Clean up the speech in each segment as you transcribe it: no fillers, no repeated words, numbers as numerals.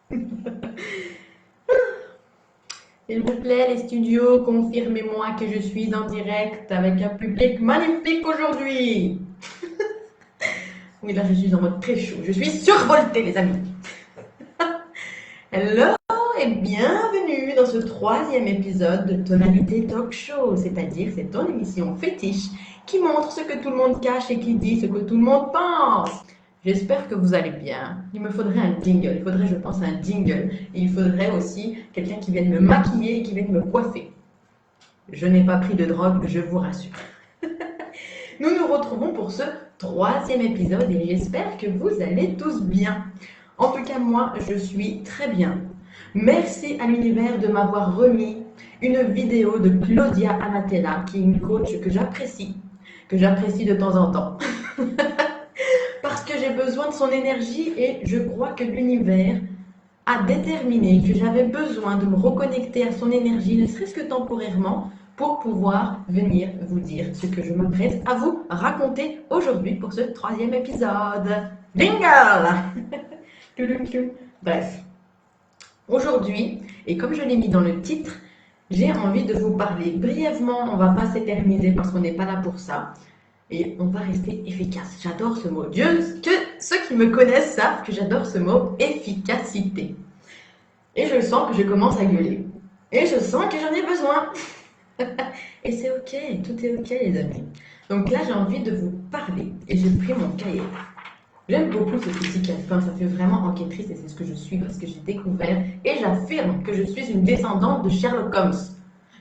S'il vous plaît, les studios, confirmez-moi que je suis en direct avec un public magnifique aujourd'hui. Oui, là, je suis en mode très chaud. Je suis survoltée, les amis. Hello et bienvenue dans ce troisième épisode de Tonalité Talk Show, c'est-à-dire c'est ton émission fétiche qui montre ce que tout le monde cache et qui dit ce que tout le monde pense. J'espère que vous allez bien. Il me faudrait un jingle. Il faudrait, je pense, un jingle. Et il faudrait aussi quelqu'un qui vienne me maquiller et qui vienne me coiffer. Je n'ai pas pris de drogue, je vous rassure. Nous nous retrouvons pour ce troisième épisode et j'espère que vous allez tous bien. En tout cas, moi, je suis très bien. Merci à l'univers de m'avoir remis une vidéo de Claudia Amatella, qui est une coach que j'apprécie de temps en temps. Parce que j'ai besoin de son énergie et je crois que l'univers a déterminé que j'avais besoin de me reconnecter à son énergie, ne serait-ce que temporairement, pour pouvoir venir vous dire ce que je m'apprête à vous raconter aujourd'hui pour ce troisième épisode. Jingle. Bref, aujourd'hui, et comme je l'ai mis dans le titre, j'ai envie de vous parler brièvement, on ne va pas s'éterniser parce qu'on n'est pas là pour ça, et on va rester efficace. J'adore ce mot. Dieu, que ceux qui me connaissent savent que j'adore ce mot, efficacité. Et je sens que je commence à gueuler. Et je sens que j'en ai besoin. Et c'est ok, tout est ok les amis. Donc là j'ai envie de vous parler et j'ai pris mon cahier. J'aime beaucoup ce petit calepin, ça fait vraiment enquêtrice et c'est ce que je suis parce que j'ai découvert et j'affirme que je suis une descendante de Sherlock Holmes.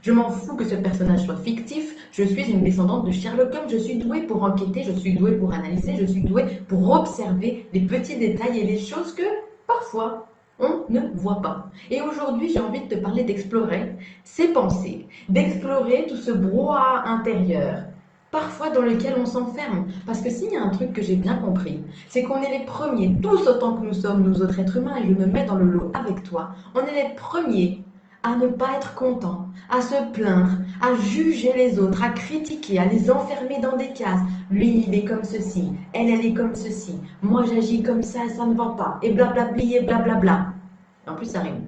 Je m'en fous que ce personnage soit fictif, je suis une descendante de Sherlock Holmes, je suis douée pour enquêter, je suis douée pour analyser, je suis douée pour observer les petits détails et les choses que parfois on ne voit pas. Et aujourd'hui j'ai envie de te parler d'explorer ces pensées, d'explorer tout ce brouhaha intérieur, parfois dans lequel on s'enferme. Parce que s'il y a un truc que j'ai bien compris, c'est qu'on est les premiers, tous autant que nous sommes, nous autres êtres humains, et je me mets dans le lot avec toi, on est les premiers à ne pas être contents, à se plaindre, à juger les autres, à critiquer, à les enfermer dans des cases. Lui, il est comme ceci, elle est comme ceci, moi j'agis comme ça ne va pas, et blablabli et blablabla. Et en plus, ça rime.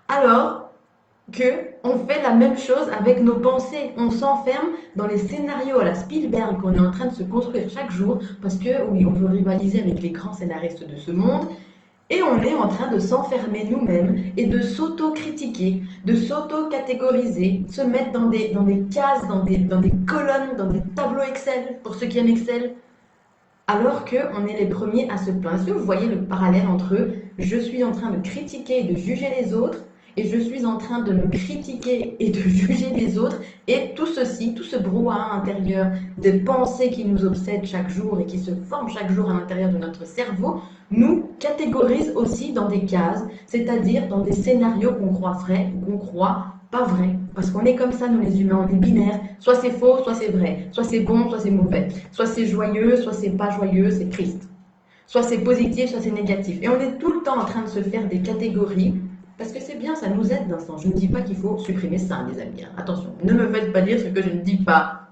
Alors que on fait la même chose avec nos pensées. On s'enferme dans les scénarios à la Spielberg qu'on est en train de se construire chaque jour parce que, oui, on veut rivaliser avec les grands scénaristes de ce monde et on est en train de s'enfermer nous-mêmes et de s'auto-critiquer, de s'auto-catégoriser, se mettre dans des cases, dans des colonnes, dans des tableaux Excel, pour ceux qui aiment Excel, alors qu'on est les premiers à se plaindre. Est-ce que vous voyez le parallèle entre je suis en train de critiquer et de juger les autres et je suis en train de me critiquer et de juger les autres et tout ceci, tout ce brouhaha intérieur de pensées qui nous obsèdent chaque jour et qui se forment chaque jour à l'intérieur de notre cerveau nous catégorise aussi dans des cases, c'est-à-dire dans des scénarios qu'on croit vrais ou qu'on croit pas vrais. Parce qu'on est comme ça, nous les humains, on est binaires. Soit c'est faux, soit c'est vrai. Soit c'est bon, soit c'est mauvais. Soit c'est joyeux, soit c'est pas joyeux, c'est triste. Soit c'est positif, soit c'est négatif. Et on est tout le temps en train de se faire des catégories parce que c'est bien, ça nous aide d'un sens. Je ne dis pas qu'il faut supprimer ça, les amis. Attention, ne me faites pas dire ce que je ne dis pas.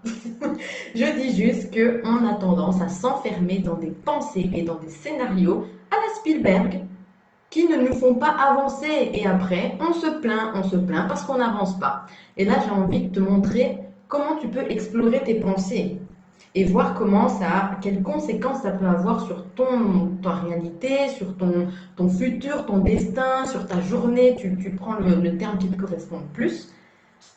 Je dis juste qu'on a tendance à s'enfermer dans des pensées et dans des scénarios à la Spielberg qui ne nous font pas avancer. Et après, on se plaint parce qu'on n'avance pas. Et là, j'ai envie de te montrer comment tu peux explorer tes pensées et voir comment ça, quelles conséquences ça peut avoir sur ta réalité, sur ton futur, ton destin, sur ta journée. Tu prends le terme qui te correspond le plus.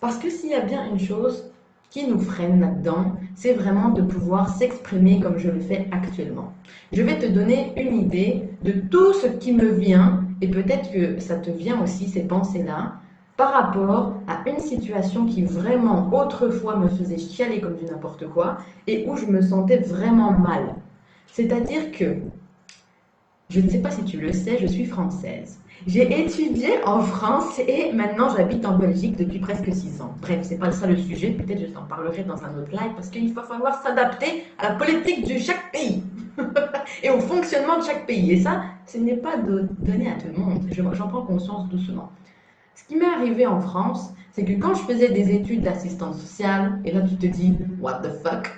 Parce que s'il y a bien une chose qui nous freine là-dedans, c'est vraiment de pouvoir s'exprimer comme je le fais actuellement. Je vais te donner une idée de tout ce qui me vient, et peut-être que ça te vient aussi, ces pensées-là, par rapport à une situation qui vraiment autrefois me faisait chialer comme du n'importe quoi, et où je me sentais vraiment mal. C'est-à-dire que je ne sais pas si tu le sais, je suis française. J'ai étudié en France et maintenant j'habite en Belgique depuis presque 6 ans. Bref, c'est pas ça le sujet, peut-être je t'en parlerai dans un autre live parce qu'il va falloir s'adapter à la politique de chaque pays et au fonctionnement de chaque pays. Et ça, ce n'est pas donné à tout le monde. J'en prends conscience doucement. Ce qui m'est arrivé en France, c'est que quand je faisais des études d'assistance sociale, et là tu te dis, what the fuck?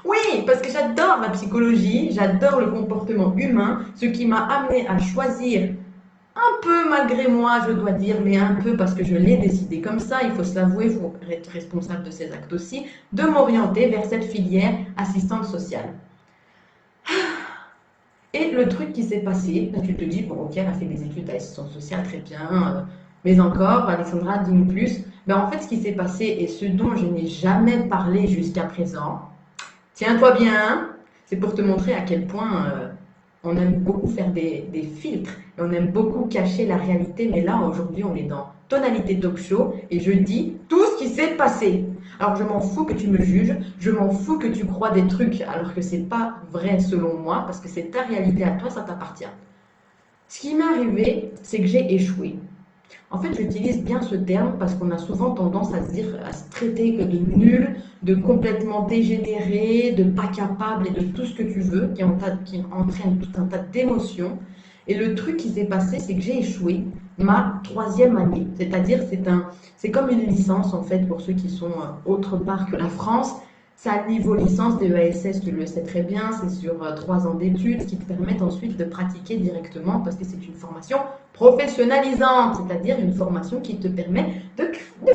Oui, Oui, parce que j'adore la psychologie, j'adore le comportement humain, ce qui m'a amené à choisir un peu malgré moi, je dois dire, mais un peu parce que je l'ai décidé comme ça, il faut se l'avouer, il faut être responsable de ses actes aussi, de m'orienter vers cette filière assistante sociale. Et le truc qui s'est passé, tu te dis, bon ok, elle a fait des études d'assistance sociale, très bien, mais encore, Alexandra, dis-nous plus. Ben, en fait, ce qui s'est passé et ce dont je n'ai jamais parlé jusqu'à présent, tiens-toi bien, c'est pour te montrer à quel point on aime beaucoup faire des filtres et on aime beaucoup cacher la réalité, mais là, aujourd'hui, on est dans tonalité talk show et je dis tout ce qui s'est passé. Alors, je m'en fous que tu me juges, je m'en fous que tu crois des trucs alors que c'est pas vrai selon moi, parce que c'est ta réalité à toi, ça t'appartient. Ce qui m'est arrivé, c'est que j'ai échoué. En fait, j'utilise bien ce terme parce qu'on a souvent tendance à se dire, à se traiter que de nul, de complètement dégénéré, de pas capable et de tout ce que tu veux, qui entraîne tout un tas d'émotions. Et le truc qui s'est passé, c'est que j'ai échoué ma troisième année. C'est-à-dire, c'est comme une licence, en fait, pour ceux qui sont autre part que la France. C'est à niveau licence de EASS, tu le sais très bien, c'est sur 3 ans d'études qui te permettent ensuite de pratiquer directement parce que c'est une formation professionnalisante, c'est-à-dire une formation qui te permet de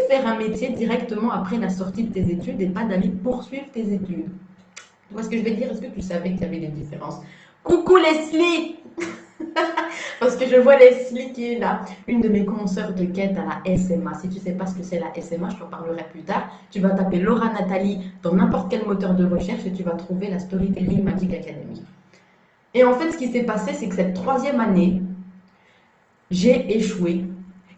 faire un métier directement après la sortie de tes études et pas d'aller poursuivre tes études. Tu vois ce que je veux dire? Est-ce que tu savais qu'il y avait des différences? Coucou Leslie! Parce que je vois Leslie qui est là, une de mes consoeurs de quête à la SMA. Si tu ne sais pas ce que c'est la SMA, je t'en parlerai plus tard. Tu vas taper Laura Nathalie dans n'importe quel moteur de recherche et tu vas trouver la Storytelling Magic Academy. Et en fait, ce qui s'est passé, c'est que cette troisième année, j'ai échoué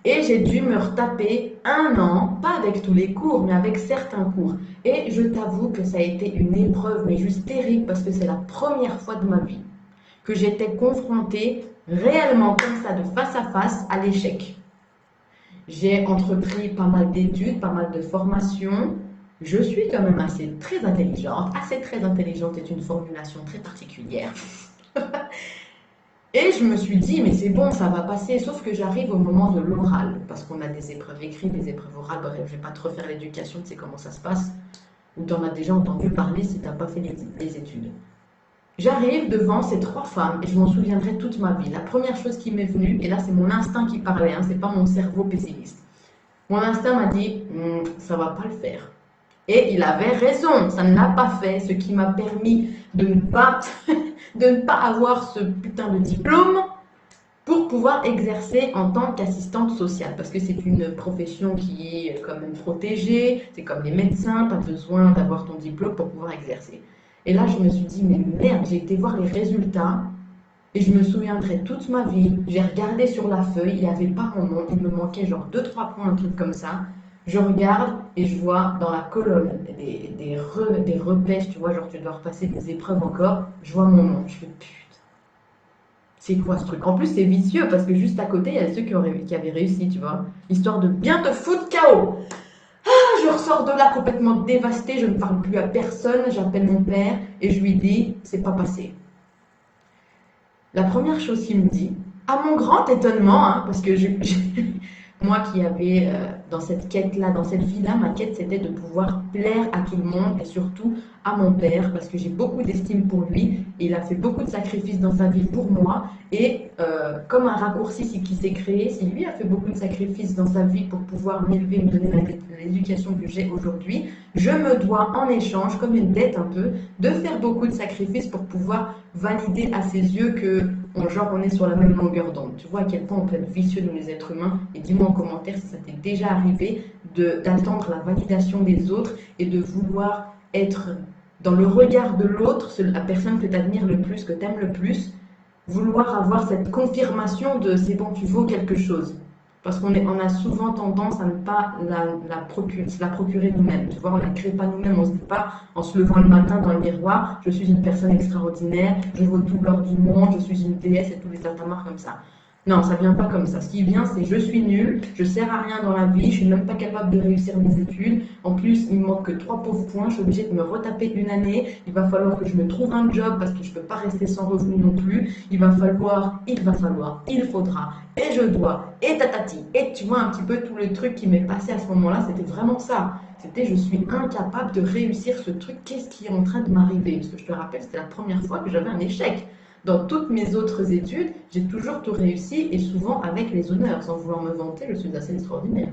et j'ai dû me retaper 1 an, pas avec tous les cours, mais avec certains cours. Et je t'avoue que ça a été une épreuve, mais juste terrible, parce que c'est la première fois de ma vie que j'étais confrontée réellement comme ça, de face à l'échec. J'ai entrepris pas mal d'études, pas mal de formations. Je suis quand même assez très intelligente. Assez très intelligente est une formulation très particulière. Et je me suis dit, mais c'est bon, ça va passer. Sauf que j'arrive au moment de l'oral, parce qu'on a des épreuves écrites, des épreuves orales. Bref, je ne vais pas te refaire l'éducation, tu sais comment ça se passe. Ou tu en as déjà entendu parler si tu n'as pas fait les études. J'arrive devant ces 3 femmes et je m'en souviendrai toute ma vie. La première chose qui m'est venue, et là c'est mon instinct qui parlait, hein, c'est pas mon cerveau pessimiste. Mon instinct m'a dit, ça va pas le faire. Et il avait raison, ça ne l'a pas fait, ce qui m'a permis de ne pas, de ne pas avoir ce putain de diplôme pour pouvoir exercer en tant qu'assistante sociale. Parce que c'est une profession qui est quand même protégée, c'est comme les médecins, pas besoin d'avoir ton diplôme pour pouvoir exercer. Et là, je me suis dit, mais merde, j'ai été voir les résultats et je me souviendrai toute ma vie. J'ai regardé sur la feuille, il n'y avait pas mon nom, il me manquait genre 2-3 points, un truc comme ça. Je regarde et je vois dans la colonne des repêches, tu vois, genre tu dois repasser des épreuves encore. Je vois mon nom, je fais putain, c'est quoi ce truc? En plus, c'est vicieux parce que juste à côté, il y a ceux qui avaient réussi, tu vois, histoire de bien te foutre KO. Je ressors de là complètement dévastée, je ne parle plus à personne, j'appelle mon père et je lui dis, c'est pas passé. La première chose qu'il me dit, à mon grand étonnement, hein, parce que moi qui avais dans cette quête-là, dans cette vie-là, ma quête c'était de pouvoir plaire à tout le monde et surtout à mon père, parce que j'ai beaucoup d'estime pour lui. Et il a fait beaucoup de sacrifices dans sa vie pour moi. Et comme un raccourci qui s'est créé, si lui a fait beaucoup de sacrifices dans sa vie pour pouvoir m'élever, me donner l'éducation que j'ai aujourd'hui, je me dois en échange, comme une dette un peu, de faire beaucoup de sacrifices pour pouvoir valider à ses yeux que genre on est sur la même longueur d'onde. Tu vois à quel point on peut être vicieux nous les êtres humains. Et dis-moi en commentaire si ça t'est déjà arrivé d'attendre la validation des autres et de vouloir être dans le regard de l'autre, la personne que tu admires le plus, que tu aimes le plus, vouloir avoir cette confirmation de c'est bon, tu vaux quelque chose. Parce qu'on a souvent tendance à ne pas se la procurer nous-mêmes. Tu vois, on ne la crée pas nous-mêmes. On ne se dit pas, en se levant le matin dans le miroir, je suis une personne extraordinaire, je vaux tout l'or du monde, je suis une déesse et tous les atamars comme ça. Non, ça vient pas comme ça. Ce qui vient, c'est je suis nul, je sers à rien dans la vie, je suis même pas capable de réussir mes études. En plus, il me manque que 3 pauvres points, je suis obligée de me retaper une année. Il va falloir que je me trouve un job parce que je peux pas rester sans revenu non plus. Il faudra, et je dois, et tatati. Et tu vois un petit peu tout le truc qui m'est passé à ce moment-là, c'était vraiment ça. C'était je suis incapable de réussir ce truc, qu'est-ce qui est en train de m'arriver? Parce que je te rappelle, c'était la première fois que j'avais un échec. Dans toutes mes autres études, j'ai toujours tout réussi et souvent avec les honneurs. Sans vouloir me vanter, je suis assez extraordinaire.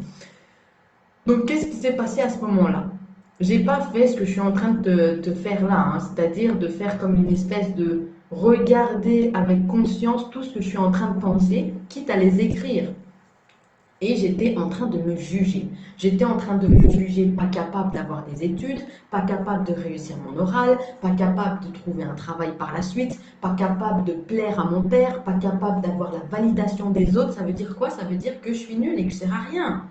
Donc, qu'est-ce qui s'est passé à ce moment-là? J'ai pas fait ce que je suis en train de te faire là, hein, c'est-à-dire de faire comme une espèce de regarder avec conscience tout ce que je suis en train de penser, quitte à les écrire. Et j'étais en train de me juger. J'étais en train de me juger pas capable d'avoir des études, pas capable de réussir mon oral, pas capable de trouver un travail par la suite, pas capable de plaire à mon père, pas capable d'avoir la validation des autres. Ça veut dire quoi? Ça veut dire que je suis nulle et que je sers à rien.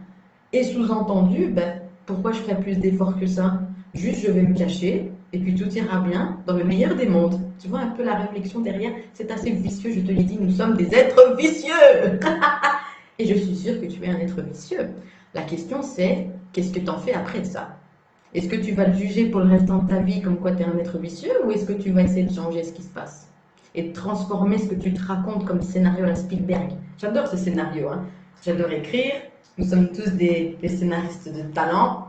Et sous-entendu, ben, pourquoi je ferais plus d'efforts que ça? Juste, je vais me cacher et puis tout ira bien dans le meilleur des mondes. Tu vois un peu la réflexion derrière? C'est assez vicieux, je te l'ai dit, nous sommes des êtres vicieux. Et je suis sûre que tu es un être vicieux. La question c'est, qu'est-ce que tu en fais après de ça? Est-ce que tu vas le juger pour le restant de ta vie comme quoi tu es un être vicieux ou est-ce que tu vas essayer de changer ce qui se passe? Et de transformer ce que tu te racontes comme scénario à la Spielberg. J'adore ce scénario, hein. J'adore écrire. Nous sommes tous des scénaristes de talent.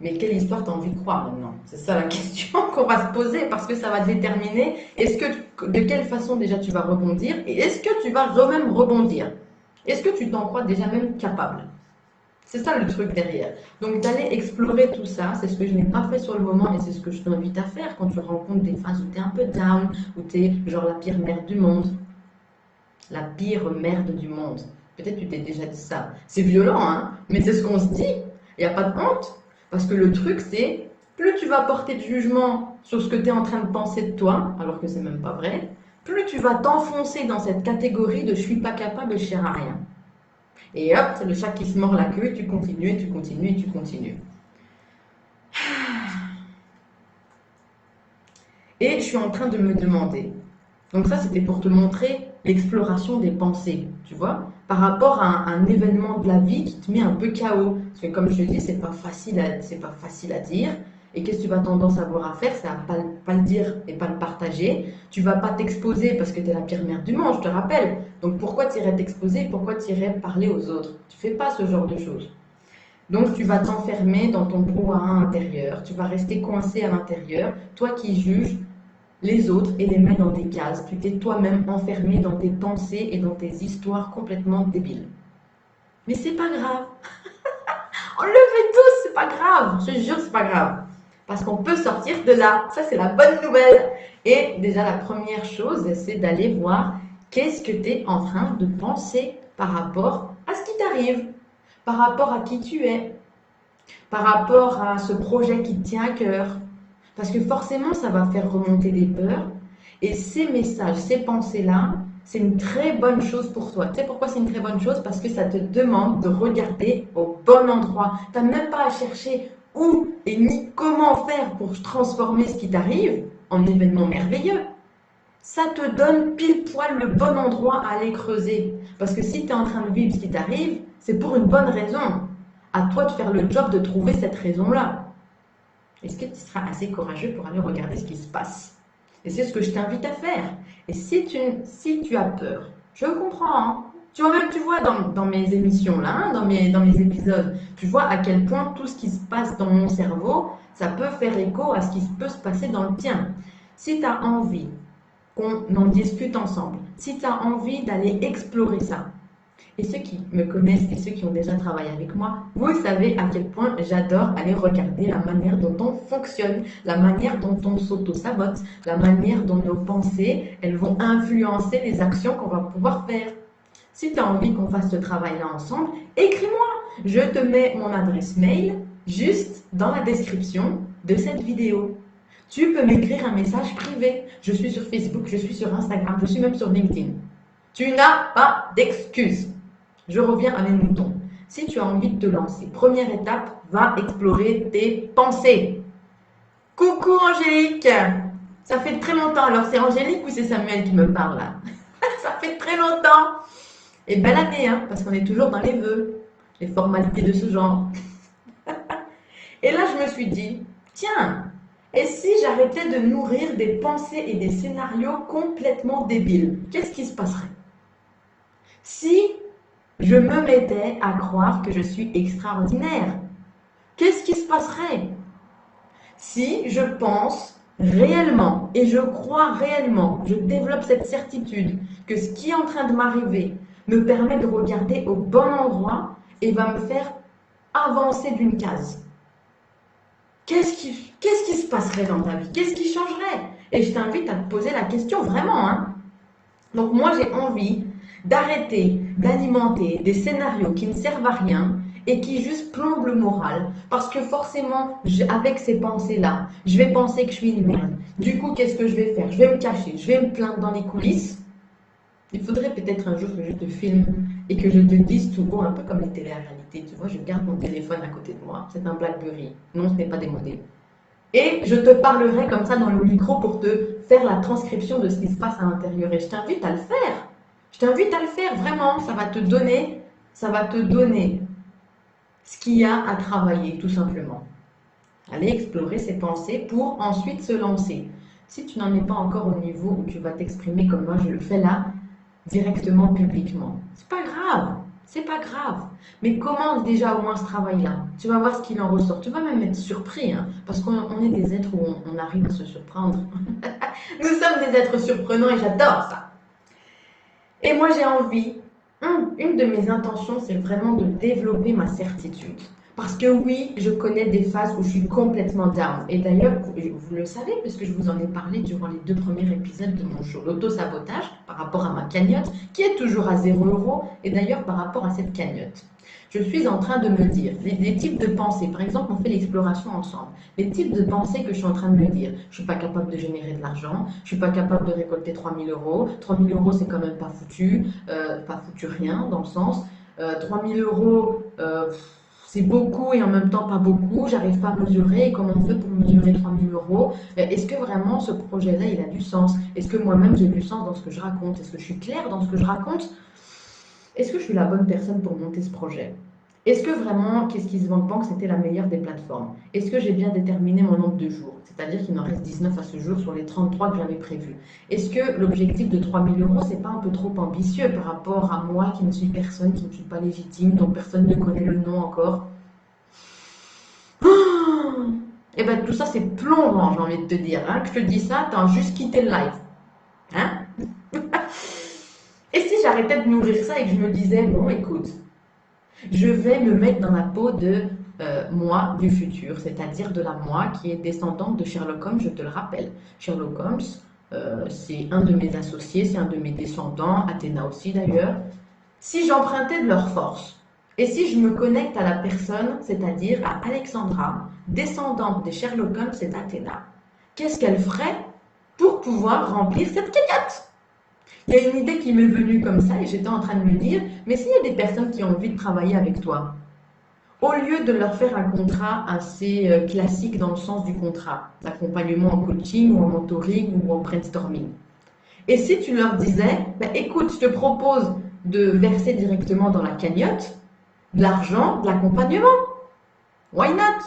Mais quelle histoire tu as envie de croire maintenant? C'est ça la question qu'on va se poser parce que ça va déterminer de quelle façon déjà tu vas rebondir et est-ce que tu vas même rebondir? Est-ce que tu t'en crois déjà même capable? C'est ça le truc derrière. Donc d'aller explorer tout ça, c'est ce que je n'ai pas fait sur le moment, mais c'est ce que je t'invite à faire quand tu rencontres des phases où tu es un peu down, où tu es genre la pire merde du monde. La pire merde du monde. Peut-être tu t'es déjà dit ça. C'est violent, hein, mais c'est ce qu'on se dit. Il n'y a pas de honte. Parce que le truc, c'est, plus tu vas porter de jugement sur ce que tu es en train de penser de toi, alors que c'est même pas vrai, plus tu vas t'enfoncer dans cette catégorie de je suis pas capable et je sers à rien. Et hop, c'est le chat qui se mord la queue, tu continues, et tu continues, et tu continues. Et je suis en train de me demander, donc ça c'était pour te montrer l'exploration des pensées, tu vois, par rapport à un événement de la vie qui te met un peu KO. Parce que comme je te dis, c'est pas facile à dire. Et qu'est-ce que tu vas tendance à avoir à faire? C'est à pas le dire et pas le partager. Tu vas pas t'exposer parce que tu es la pire merde du monde, je te rappelle. Donc pourquoi tu irais t'exposer? Pourquoi tu irais parler aux autres? Tu fais pas ce genre de choses. Donc tu vas t'enfermer dans ton brouhaha intérieur. Tu vas rester coincé à l'intérieur. Toi qui juges les autres et les mets dans des cases. Tu t'es toi-même enfermé dans tes pensées et dans tes histoires complètement débiles. Mais c'est pas grave. On le fait tous, c'est pas grave. Je te jure, c'est pas grave. Parce qu'on peut sortir de là. Ça, c'est la bonne nouvelle. Et déjà, la première chose, c'est d'aller voir qu'est-ce que tu es en train de penser par rapport à ce qui t'arrive, par rapport à qui tu es, par rapport à ce projet qui te tient à cœur. Parce que forcément, ça va faire remonter des peurs. Et ces messages, ces pensées-là, c'est une très bonne chose pour toi. Tu sais pourquoi c'est une très bonne chose? Parce que ça te demande de regarder au bon endroit. Tu n'as même pas à chercher où et ni comment faire pour transformer ce qui t'arrive en événement merveilleux. Ça te donne pile poil le bon endroit à aller creuser. Parce que si tu es en train de vivre ce qui t'arrive, c'est pour une bonne raison. À toi de faire le job de trouver cette raison-là. Est-ce que tu seras assez courageux pour aller regarder ce qui se passe? Et c'est ce que je t'invite à faire. Et si tu as peur, je comprends. Hein. Tu vois dans mes émissions là, hein, dans mes épisodes, tu vois à quel point tout ce qui se passe dans mon cerveau, ça peut faire écho à ce qui peut se passer dans le tien. Si tu as envie qu'on en discute ensemble, si tu as envie d'aller explorer ça, et ceux qui me connaissent et ceux qui ont déjà travaillé avec moi, vous savez à quel point j'adore aller regarder la manière dont on fonctionne, la manière dont on s'auto-sabote, la manière dont nos pensées, elles vont influencer les actions qu'on va pouvoir faire. Si tu as envie qu'on fasse ce travail-là ensemble, écris-moi. Je te mets mon adresse mail juste dans la description de cette vidéo. Tu peux m'écrire un message privé. Je suis sur Facebook, je suis sur Instagram, je suis même sur LinkedIn. Tu n'as pas d'excuses. Je reviens à mes moutons. Si tu as envie de te lancer, première étape, va explorer tes pensées. Coucou Angélique. Ça fait très longtemps. Alors c'est Angélique ou c'est Samuel qui me parle là? Ça fait très longtemps. Et belle année, hein, parce qu'on est toujours dans les vœux, les formalités de ce genre. Et là, je me suis dit, tiens, et si j'arrêtais de nourrir des pensées et des scénarios complètement débiles, qu'est-ce qui se passerait? Si je me mettais à croire que je suis extraordinaire, qu'est-ce qui se passerait? Si je pense réellement et je crois réellement, je développe cette certitude que ce qui est en train de m'arriver me permet de regarder au bon endroit et va me faire avancer d'une case. Qu'est-ce qui se passerait dans ta vie? Qu'est-ce qui changerait? Et je t'invite à te poser la question vraiment, hein. Donc moi, j'ai envie d'arrêter d'alimenter des scénarios qui ne servent à rien et qui juste plombent le moral. Parce que forcément, avec ces pensées-là, je vais penser que je suis une merde. Du coup, qu'est-ce que je vais faire? Je vais me cacher, je vais me plaindre dans les coulisses. Il faudrait peut-être un jour que je te filme et que je te dise tout haut, un peu comme les télé-réalités. Tu vois, je garde mon téléphone à côté de moi. C'est un BlackBerry. Non, ce n'est pas démodé. Et je te parlerai comme ça dans le micro pour te faire la transcription de ce qui se passe à l'intérieur. Et je t'invite à le faire. Je t'invite à le faire, vraiment. Ça va te donner ce qu'il y a à travailler, tout simplement. Aller explorer ses pensées pour ensuite se lancer. Si tu n'en es pas encore au niveau où tu vas t'exprimer comme moi je le fais là, directement, publiquement, c'est pas grave. C'est pas grave. Mais commence déjà au moins ce travail-là. Tu vas voir ce qu'il en ressort. Tu vas même être surpris, hein, parce qu'on est des êtres où on arrive à se surprendre. Nous sommes des êtres surprenants et j'adore ça. Et moi, j'ai envie, une de mes intentions, c'est vraiment de développer ma certitude. Parce que oui, je connais des phases où je suis complètement down. Et d'ailleurs, vous le savez, puisque je vous en ai parlé durant les 2 premiers épisodes de mon show, l'auto-sabotage, par rapport à ma cagnotte, qui est toujours à 0 €. Et d'ailleurs, par rapport à cette cagnotte, je suis en train de me dire, les types de pensées, par exemple, on fait l'exploration ensemble, les types de pensées que je suis en train de me dire, je ne suis pas capable de générer de l'argent, je ne suis pas capable de récolter 3 000 €, 3 000 € c'est quand même pas foutu rien dans le sens, 3 000 €, c'est beaucoup et en même temps pas beaucoup, j'arrive pas à mesurer, comment on fait pour mesurer 3 000 €? Est-ce que vraiment ce projet-là, il a du sens? Est-ce que moi-même j'ai du sens dans ce que je raconte? Est-ce que je suis claire dans ce que je raconte? Est-ce que je suis la bonne personne pour monter ce projet? Est-ce que vraiment, qu'est-ce qui se banque c'était la meilleure des plateformes? Est-ce que j'ai bien déterminé mon nombre de jours? C'est-à-dire qu'il m'en reste 19 à ce jour sur les 33 que j'avais prévus. Est-ce que l'objectif de 3 000 €, c'est pas un peu trop ambitieux par rapport à moi qui ne suis personne, qui ne suis pas légitime, dont personne ne connaît le nom encore? Et bien tout ça c'est plombant, j'ai envie de te dire, hein. Que je te dis ça, t'as juste quitté le live. Hein? Et si j'arrêtais de nourrir ça et que je me disais, bon écoute, je vais me mettre dans la peau de moi du futur, c'est-à-dire de la moi qui est descendante de Sherlock Holmes, je te le rappelle. Sherlock Holmes, c'est un de mes associés, c'est un de mes descendants, Athéna aussi d'ailleurs. Si j'empruntais de leur force, et si je me connecte à la personne, c'est-à-dire à Alexandra, descendante de Sherlock Holmes et d'Athéna, qu'est-ce qu'elle ferait pour pouvoir remplir cette cagnotte? Il y a une idée qui m'est venue comme ça et j'étais en train de me dire, mais s'il y a des personnes qui ont envie de travailler avec toi, au lieu de leur faire un contrat assez classique dans le sens du contrat, d'accompagnement en coaching ou en mentoring ou en brainstorming, et si tu leur disais, bah, écoute, je te propose de verser directement dans la cagnotte de l'argent, de l'accompagnement, why not?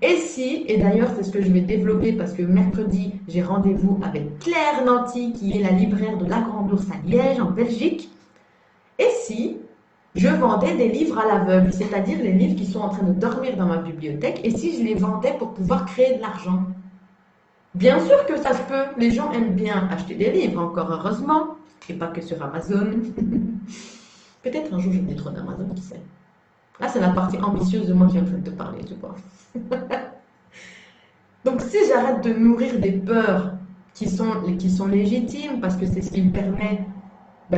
Et si, et d'ailleurs c'est ce que je vais développer parce que mercredi j'ai rendez-vous avec Claire Nanty qui est la libraire de La Grande Ourse à Liège en Belgique, et si je vendais des livres à l'aveugle, c'est-à-dire les livres qui sont en train de dormir dans ma bibliothèque, et si je les vendais pour pouvoir créer de l'argent? Bien sûr que ça se peut, les gens aiment bien acheter des livres, encore heureusement, et pas que sur Amazon. Peut-être un jour je détrône Amazon, qui sait. Là c'est la partie ambitieuse de moi qui est en train de te parler, tu vois. Donc si j'arrête de nourrir des peurs qui sont légitimes, parce que c'est ce qui me permet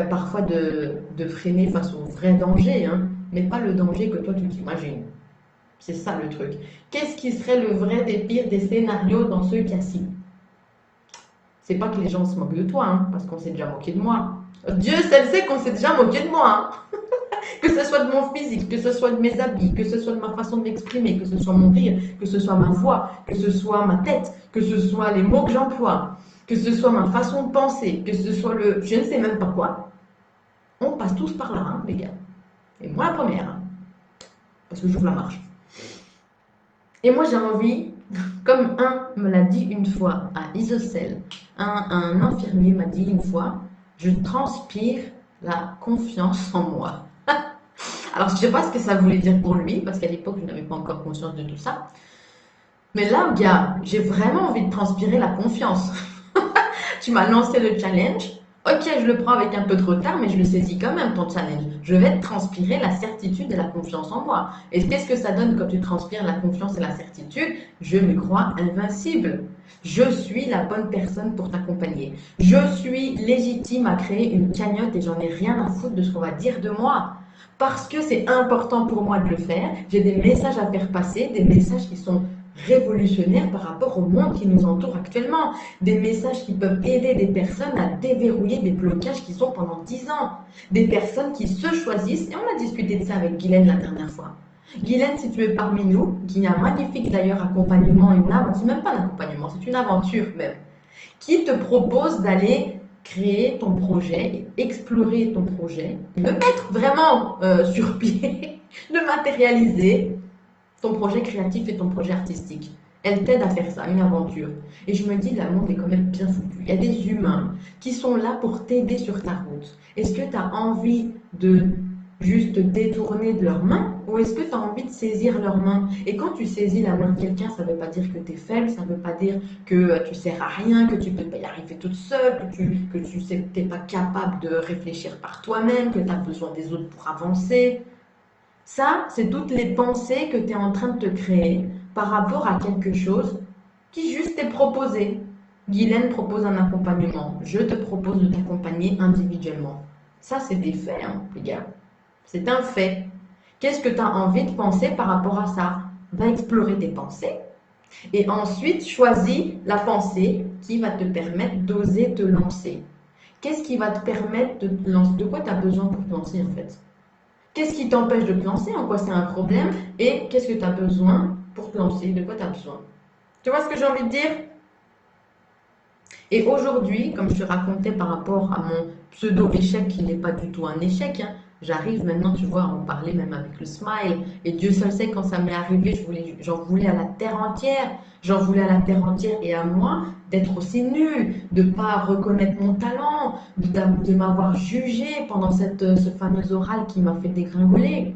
parfois de freiner face au vrai danger, hein, mais pas le danger que toi tu t'imagines. C'est ça le truc. Qu'est-ce qui serait le vrai des pires des scénarios dans ce cas-ci? C'est pas que les gens se moquent de toi, hein, parce qu'on s'est déjà moqué de moi. Dieu seul sait qu'on s'est déjà moqué de moi. Hein. Que ce soit de mon physique, que ce soit de mes habits, que ce soit de ma façon de m'exprimer, que ce soit mon rire, que ce soit ma voix, que ce soit ma tête, que ce soit les mots que j'emploie, que ce soit ma façon de penser, que ce soit je ne sais même pas quoi. On passe tous par là, hein, les gars. Et moi la première, hein, parce que j'ouvre la marche. Et moi j'ai envie, comme un me l'a dit une fois à Isocel, un infirmier m'a dit une fois, je transpire la confiance en moi. Alors je ne sais pas ce que ça voulait dire pour lui, parce qu'à l'époque je n'avais pas encore conscience de tout ça. Mais là, gars, j'ai vraiment envie de transpirer la confiance. Tu m'as lancé le challenge. Ok, je le prends avec un peu de retard, mais je le saisis quand même, ton challenge. Je vais te transpirer la certitude et la confiance en moi. Et qu'est-ce que ça donne quand tu transpires la confiance et la certitude? Je me crois invincible. Je suis la bonne personne pour t'accompagner. Je suis légitime à créer une cagnotte et j'en ai rien à foutre de ce qu'on va dire de moi. Parce que c'est important pour moi de le faire. J'ai des messages à faire passer, des messages qui sont révolutionnaires par rapport au monde qui nous entoure actuellement. Des messages qui peuvent aider des personnes à déverrouiller des blocages qui sont pendant 10 ans. Des personnes qui se choisissent, et on a discuté de ça avec Guylaine la dernière fois. Guylaine, si tu es parmi nous, qui a un magnifique d'ailleurs accompagnement, c'est même pas un accompagnement, c'est une aventure même, qui te propose d'aller créer ton projet, explorer ton projet, le mettre vraiment sur pied, le matérialiser, ton projet créatif et ton projet artistique. Elle t'aide à faire ça, une aventure. Et je me dis, le monde est quand même bien foutu. Il y a des humains qui sont là pour t'aider sur ta route. Est-ce que tu as envie de juste te détourner de leurs mains ou est-ce que tu as envie de saisir leurs mains? Et quand tu saisis la main de quelqu'un, ça ne veut pas dire que tu es faible, ça ne veut pas dire que tu sers à rien, que tu ne peux pas y arriver toute seule, que tu sais que tu n'es pas capable de réfléchir par toi-même, que tu as besoin des autres pour avancer. Ça, c'est toutes les pensées que tu es en train de te créer par rapport à quelque chose qui juste est proposé. Guylaine propose un accompagnement. Je te propose de t'accompagner individuellement. Ça, c'est des faits, hein, les gars. C'est un fait. Qu'est-ce que tu as envie de penser par rapport à ça? Va explorer tes pensées et ensuite choisis la pensée qui va te permettre d'oser te lancer. Qu'est-ce qui va te permettre de te lancer? De quoi tu as besoin pour te lancer en fait? Qu'est-ce qui t'empêche de te lancer? En quoi c'est un problème? Et qu'est-ce que tu as besoin pour te lancer? De quoi tu as besoin? Tu vois ce que j'ai envie de dire? Et aujourd'hui, comme je te racontais par rapport à mon pseudo-échec qui n'est pas du tout un échec, hein, j'arrive maintenant, tu vois, à en parler même avec le smile. Et Dieu seul sait quand ça m'est arrivé, j'en voulais à la terre entière. J'en voulais à la terre entière et à moi d'être aussi nulle, de ne pas reconnaître mon talent, de m'avoir jugé pendant ce fameux oral qui m'a fait dégringoler.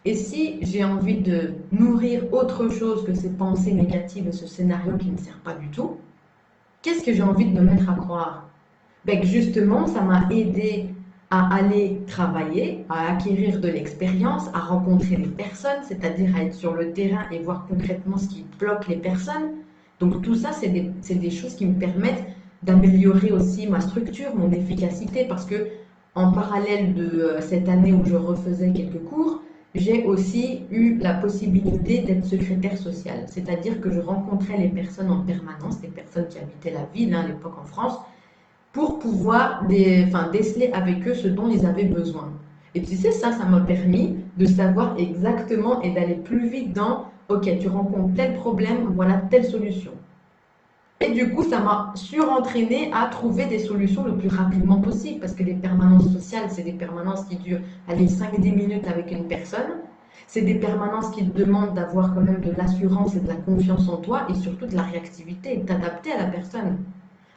Et si j'ai envie de nourrir autre chose que ces pensées négatives et ce scénario qui ne me sert pas du tout, qu'est-ce que j'ai envie de me mettre à croire? Ben, que justement, ça m'a aidé à aller travailler, à acquérir de l'expérience, à rencontrer les personnes, c'est-à-dire à être sur le terrain et voir concrètement ce qui bloque les personnes. Donc tout ça, c'est des choses qui me permettent d'améliorer aussi ma structure, mon efficacité, parce que en parallèle de cette année où je refaisais quelques cours, j'ai aussi eu la possibilité d'être secrétaire sociale, c'est-à-dire que je rencontrais les personnes en permanence, les personnes qui habitaient la ville, hein, à l'époque en France, pour pouvoir déceler avec eux ce dont ils avaient besoin. Et tu sais, ça m'a permis de savoir exactement et d'aller plus vite dans, ok, tu rencontres tel problème, voilà telle solution. Et du coup, ça m'a surentraîné à trouver des solutions le plus rapidement possible parce que les permanences sociales, c'est des permanences qui durent, allez, 5-10 minutes avec une personne. C'est des permanences qui te demandent d'avoir quand même de l'assurance et de la confiance en toi et surtout de la réactivité et de t'adapter à la personne.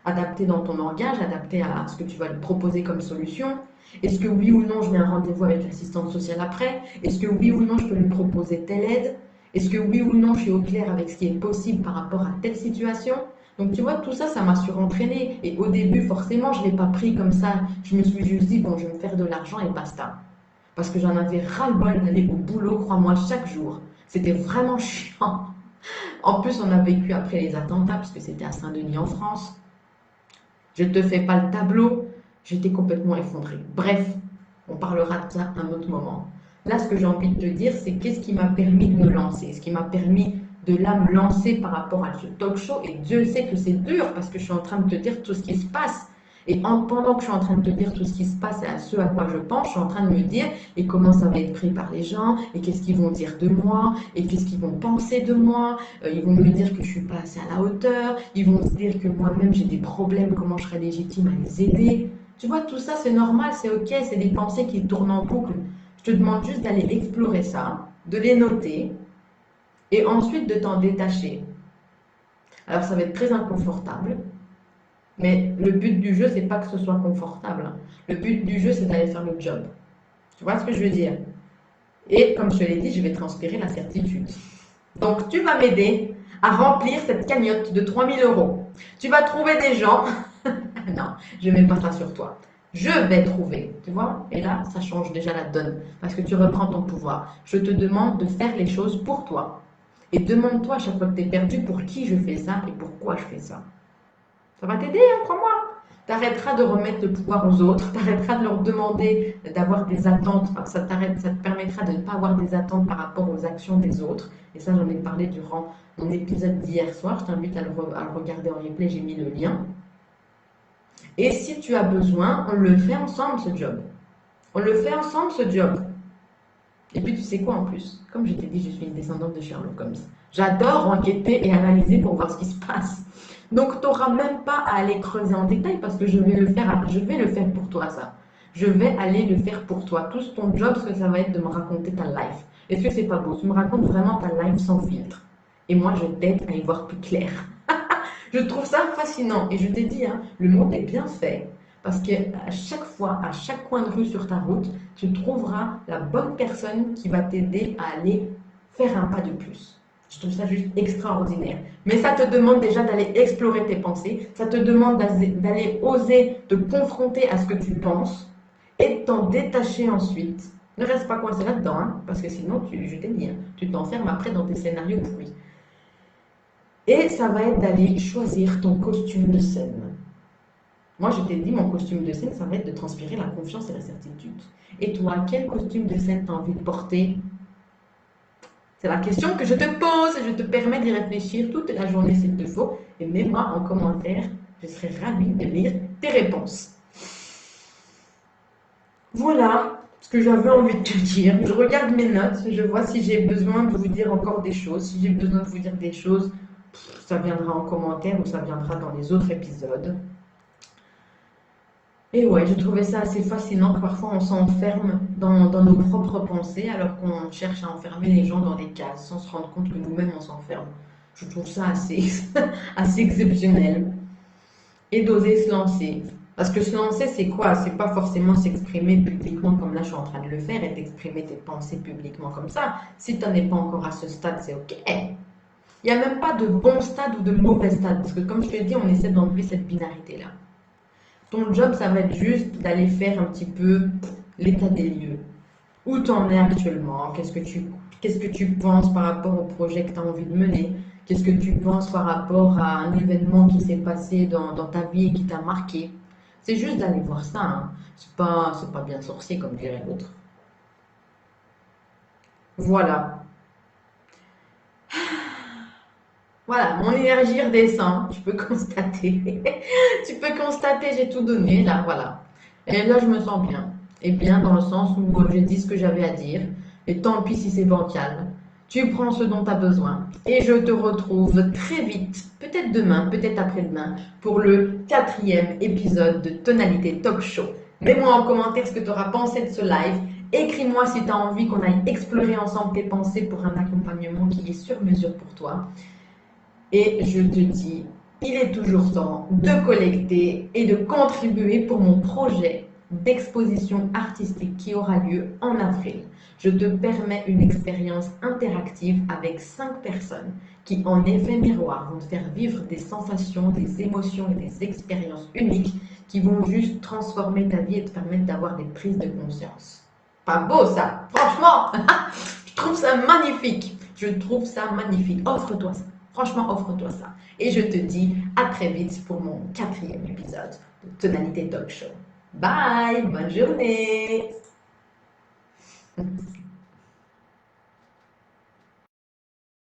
Adapter dans ton langage, adapter à ce que tu vas lui proposer comme solution. Est-ce que oui ou non, je mets un rendez-vous avec l'assistante sociale après? Est-ce que oui ou non, je peux lui proposer telle aide? Est-ce que oui ou non, je suis au clair avec ce qui est possible par rapport à telle situation? Donc tu vois, tout ça, ça m'a surentraîné. Et au début, forcément, je ne l'ai pas pris comme ça. Je me suis juste dit, bon, je vais me faire de l'argent et basta. Parce que j'en avais ras-le-bol d'aller au boulot, crois-moi, chaque jour. C'était vraiment chiant. En plus, on a vécu après les attentats, puisque c'était à Saint-Denis en France. Je ne te fais pas le tableau, j'étais complètement effondrée. Bref, on parlera de ça un autre moment. Là, ce que j'ai envie de te dire, c'est qu'est-ce qui m'a permis de me lancer, ce qui m'a permis de là me lancer par rapport à ce talk show. Et Dieu sait que c'est dur parce que je suis en train de te dire tout ce qui se passe. Et pendant que je suis en train de te dire tout ce qui se passe et à ce à quoi je pense, je suis en train de me dire et comment ça va être pris par les gens, et qu'est-ce qu'ils vont dire de moi, et qu'est-ce qu'ils vont penser de moi. Ils vont me dire que je ne suis pas assez à la hauteur, ils vont se dire que moi-même j'ai des problèmes, comment je serais légitime à les aider. Tu vois, tout ça, c'est normal, c'est ok, c'est des pensées qui tournent en boucle. Je te demande juste d'aller explorer ça, de les noter et ensuite de t'en détacher. Alors, ça va être très inconfortable, mais le but du jeu, c'est pas que ce soit confortable, hein. Le but du jeu, c'est d'aller faire le job. Tu vois ce que je veux dire? Et comme je te l'ai dit, je vais transpirer la certitude. Donc, tu vas m'aider à remplir cette cagnotte de 3 000 euros. Tu vas trouver des gens. Non, je ne mets pas ça sur toi. Je vais trouver, tu vois? Et là, ça change déjà la donne parce que tu reprends ton pouvoir. Je te demande de faire les choses pour toi. Et demande-toi à chaque fois que tu es perdu pour qui je fais ça et pourquoi je fais ça. Ça va t'aider, hein, crois-moi. Tu arrêteras de remettre le pouvoir aux autres, tu arrêteras de leur demander d'avoir des attentes, ça te permettra de ne pas avoir des attentes par rapport aux actions des autres. Et ça, j'en ai parlé durant mon épisode d'hier soir, je t'invite à le regarder en replay, j'ai mis le lien. Et si tu as besoin, on le fait ensemble ce job. On le fait ensemble ce job. Et puis tu sais quoi en plus? Comme je t'ai dit, je suis une descendante de Sherlock Holmes. J'adore enquêter et analyser pour voir ce qui se passe. Donc tu n'auras même pas à aller creuser en détail parce que je vais le faire pour toi ça. Je vais aller le faire pour toi. Tout ton job, ce que ça va être de me raconter ta life. Est-ce que c'est pas beau? Tu me racontes vraiment ta life sans filtre. Et moi, je t'aide à y voir plus clair. Je trouve ça fascinant. Et je t'ai dit, hein, le monde est bien fait. Parce qu'à chaque fois, à chaque coin de rue sur ta route, tu trouveras la bonne personne qui va t'aider à aller faire un pas de plus. Je trouve ça juste extraordinaire. Mais ça te demande déjà d'aller explorer tes pensées. Ça te demande d'aller oser te confronter à ce que tu penses et de t'en détacher ensuite. Ne reste pas coincé là-dedans, hein, parce que sinon, je t'ai dit, hein, tu t'enfermes après dans tes scénarios pourris. Et ça va être d'aller choisir ton costume de scène. Moi, je t'ai dit, mon costume de scène, ça va être de transpirer la confiance et la certitude. Et toi, quel costume de scène tu as envie de porter? C'est la question que je te pose et je te permets d'y réfléchir toute la journée s'il te faut. Et mets-moi en commentaire, je serai ravie de lire tes réponses. Voilà ce que j'avais envie de te dire. Je regarde mes notes, je vois si j'ai besoin de vous dire encore des choses. Si j'ai besoin de vous dire des choses, ça viendra en commentaire ou ça viendra dans les autres épisodes. Et ouais, je trouvais ça assez fascinant que parfois on s'enferme dans nos propres pensées alors qu'on cherche à enfermer les gens dans des cases sans se rendre compte que nous-mêmes on s'enferme. Je trouve ça assez, assez exceptionnel. Et d'oser se lancer. Parce que se lancer, c'est quoi? C'est pas forcément s'exprimer publiquement comme là je suis en train de le faire et d'exprimer tes pensées publiquement comme ça. Si tu n'en es pas encore à ce stade, c'est ok. Il n'y a même pas de bon stade ou de mauvais stade. Parce que comme je te l'ai dit, on essaie d'enlever cette binarité-là. Ton job, ça va être juste d'aller faire un petit peu l'état des lieux. Où tu en es actuellement? Qu'est-ce que tu penses par rapport au projet que tu as envie de mener? Qu'est-ce que tu penses par rapport à un événement qui s'est passé dans ta vie et qui t'a marqué? C'est juste d'aller voir ça, hein. C'est pas bien sorcier comme dirait l'autre. Voilà. Voilà, mon énergie redescend, tu peux constater. Tu peux constater, j'ai tout donné, là, voilà. Et là, je me sens bien. Et bien dans le sens où j'ai dit ce que j'avais à dire. Et tant pis si c'est bancal. Tu prends ce dont tu as besoin. Et je te retrouve très vite, peut-être demain, peut-être après-demain, pour le 4e épisode de Tonalité Talk Show. Mets-moi en commentaire ce que tu auras pensé de ce live. Écris-moi si tu as envie qu'on aille explorer ensemble tes pensées pour un accompagnement qui est sur mesure pour toi. Et je te dis, il est toujours temps de collecter et de contribuer pour mon projet d'exposition artistique qui aura lieu en avril. Je te permets une expérience interactive avec 5 personnes qui, en effet miroir, vont te faire vivre des sensations, des émotions et des expériences uniques qui vont juste transformer ta vie et te permettre d'avoir des prises de conscience. Pas beau ça, franchement, je trouve ça magnifique. Je trouve ça magnifique. Offre-toi ça. Franchement, offre-toi ça. Et je te dis à très vite pour mon 4e épisode de Tonalité Talk Show. Bye, bonne journée.